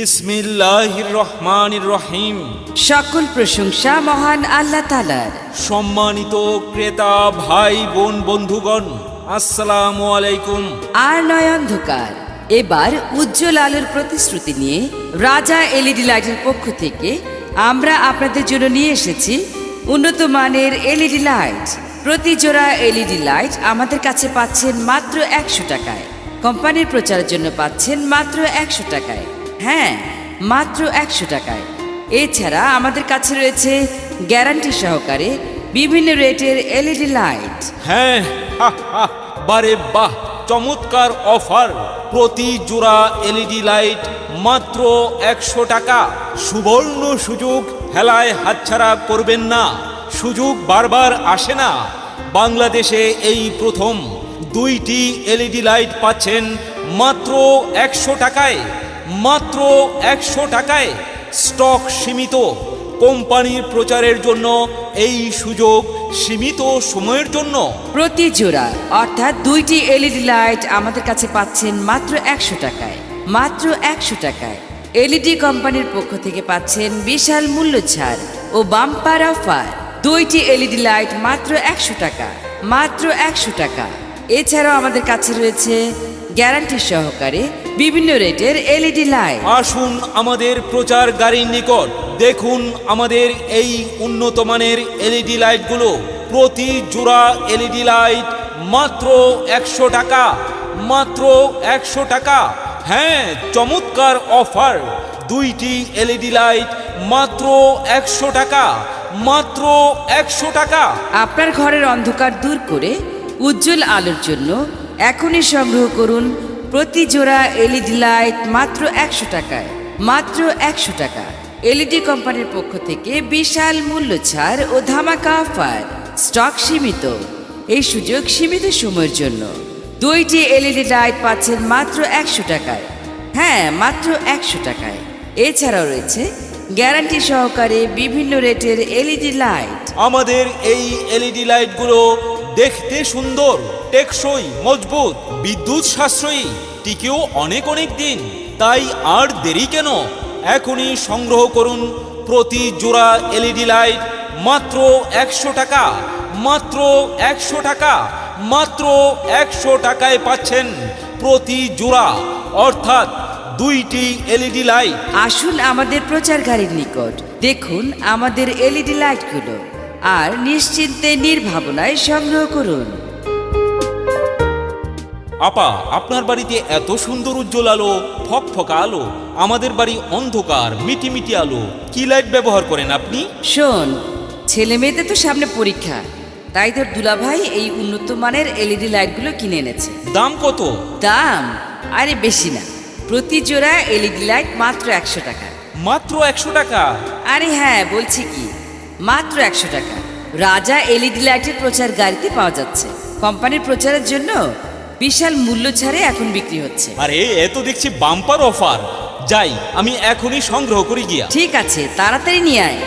বিসমিল্লাহির রহমানির রহিম। সকল প্রশংসা মহান আল্লাহ তাআলার। সম্মানিত ক্রেতা ভাই বোন বন্ধুগণ, আসসালামু আলাইকুম। আর নয় অন্ধকার, এবার উজ্জ্বল আলোর প্রতিশ্রুতি নিয়ে রাজা এলইডি লাইটের পক্ষ থেকে আমরা আপনাদের জন্য নিয়ে এসেছি উন্নত মানের এলইডি লাইট। প্রতি জোড়া এলইডি লাইট আমাদের কাছে পাচ্ছেন মাত্র 100 টাকায়। কোম্পানির প্রচারের জন্য পাচ্ছেন মাত্র 100 টাকায়। হ্যাঁ, মাত্র 100 টাকায়। এছাড়া আমাদের কাছে রয়েছে গ্যারান্টি সহকারে বিভিন্ন রেটের এলইডি লাইট। হ্যাঁ, বারে বাহ, চমৎকার অফার। প্রতি জোড়া এলইডি লাইট মাত্র 100 টাকা। সুবর্ণ সুযোগ হেলায় হাতছাড়া করবেন না। সুযোগ বারবার আসে না। বাংলাদেশে এই প্রথম 2টি এলইডি লাইট পাচ্ছেন মাত্র 100 টাকায়। মাত্র 100 টাকায়। স্টক সীমিত। কোম্পানির প্রচারের জন্য এই সুযোগ সীমিত সময়ের জন্য। প্রতি জোড়া অর্থাৎ 2টি এলইডি লাইট আমাদের কাছে পাচ্ছেন মাত্র 100 টাকায়। মাত্র 100 টাকায়। এলইডি কোম্পানির পক্ষ থেকে পাচ্ছেন বিশাল মূল্য ছাড় ও বাম্পার অফার। 2টি এলইডি লাইট মাত্র 100 টাকা। মাত্র 100 টাকা। এছাড়াও আমাদের কাছে রয়েছে গ্যারান্টি সহকারে বিভিন্ন রেটের এলইডি লাইট। আসুন আমাদের প্রচার গাড়ির নিকট দেখুন আমাদের এই উন্নত মানের এলইডি লাইটগুলো। প্রতি জোড়া এলইডি লাইট মাত্র 100 টাকা। মাত্র 100 টাকা। হ্যাঁ, চমৎকার অফার। 2টি এলইডি লাইট মাত্র 100 টাকা। মাত্র 100 টাকা। আপনার ঘরের অন্ধকার দূর করে উজ্জ্বল আলোর জন্য এখনই সংগ্রহ করুন প্রতি জোড়া এলইডি লাইট মাত্র 100 টাকায়। মাত্র 100 টাকা। এলইডি কোম্পানির পক্ষ থেকে বিশাল মূল্য ছাড় ও ধামাকা অফার। স্টক সীমিত। এই সুযোগ সীমিত সময়ের জন্য। 2টি এলইডি লাইট পাচ্ছেন মাত্র 100 টাকায়। হ্যাঁ, মাত্র 100 টাকায়। এছাড়াও রয়েছে গ্যারান্টি সহকারে বিভিন্ন রেটের এলইডি লাইট। আমাদের এই এলইডি লাইটগুলো দেখতে সুন্দর, টেকসই, মজবুত, বিদ্যুৎ সাশ্রয়ী, টিকেও অনেক অনেক দিন। তাই আর দেরি কেন? এখনই সংগ্রহ করুন প্রতি জোড়া এলইডি লাইট মাত্র 100 টাকা। মাত্র 100 টাকা। মাত্র 100 টাকায় পাচ্ছেন প্রতি জোড়া, অর্থাৎ 2টি এলইডি লাইট। আসুন আমাদের প্রচার গাড়ির নিকট দেখুন আমাদের এলইডি লাইটগুলো আর নিশ্চিন্তে নির্ভাবনায় সংগ্রহ করুন। আপা, আপনার বাড়িতে এত সুন্দর উজ্জ্বল আলো, ফকফকা আলো। আমাদের বাড়ি অন্ধকার, মিটিমিটি আলো। কি লাইট ব্যবহার করেন আপনি? শোন, ছেলে মেয়েদের তো সামনে পরীক্ষা, তাই তোর দুলাভাই এই উন্নত মানের এলইডি লাইটগুলো কিনে এনেছে। দাম কত? দাম আরে বেশি না। প্রতি জোড়া এলইডি লাইট মাত্র 100 টাকা। মাত্র 100 টাকা? আরে হ্যাঁ, বলছি কি, মাত্র 100 টাকা। রাজা এলইডি লাইটের প্রচার গাড়িতে পাওয়া যাচ্ছে। কোম্পানির প্রচারের জন্য বিশাল মূল্য ছাড়ে এখন বিক্রি হচ্ছে। আরে এ তো দেখছি বাম্পার অফার। যাই, আমি এখনই সংগ্রহ করি গিয়া। ঠিক আছে, তাড়াতাড়ি নিয়ে আয়।